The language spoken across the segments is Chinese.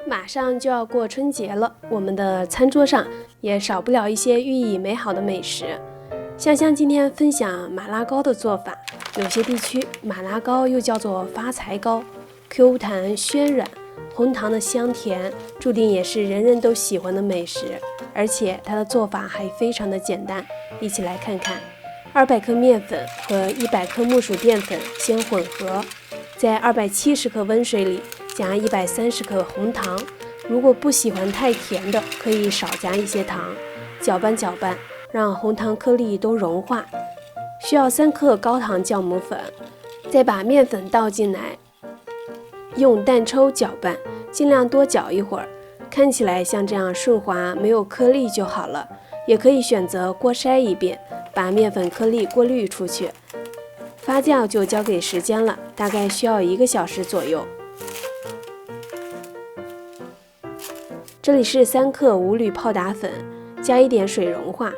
马上就要过春节了，我们的餐桌上也少不了一些寓意美好的美食。香香今天分享马拉糕的做法，有些地区马拉糕又叫做发财糕 ，Q 弹暄软，红糖的香甜，注定也是人人都喜欢的美食。而且它的做法还非常的简单，一起来看看。200克面粉和100克木薯淀粉先混合，在270克温水里加130克红糖，如果不喜欢太甜的，可以少加一些糖。搅拌搅拌，让红糖颗粒都融化。需要3克高糖酵母粉，再把面粉倒进来，用蛋抽搅拌，尽量多搅一会儿，看起来像这样顺滑没有颗粒就好了。也可以选择锅筛一遍，把面粉颗粒过滤出去。发酵就交给时间了，大概需要1个小时左右。这里是3克无铝泡打粉，加一点水融化，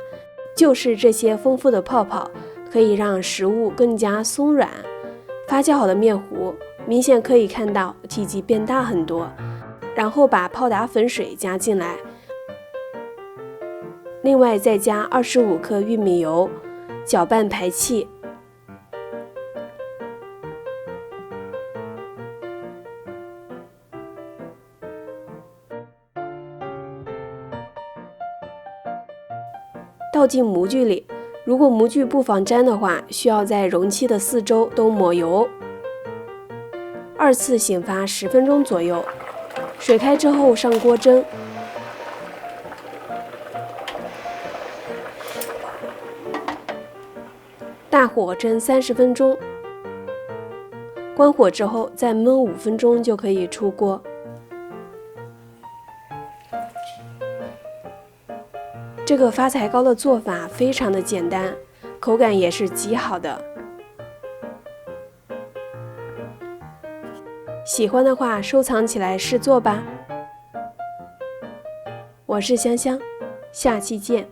就是这些丰富的泡泡可以让食物更加松软。发酵好的面糊明显可以看到体积变大很多，然后把泡打粉水加进来，另外再加25克玉米油，搅拌排气。倒进模具里，如果模具不防粘的话，需要在容器的4周都抹油。2次醒发10分钟左右，水开之后上锅蒸。大火蒸30分钟，关火之后再焖5分钟就可以出锅。这个发财糕的做法非常的简单，口感也是极好的。喜欢的话收藏起来试做吧。我是香香，下期见。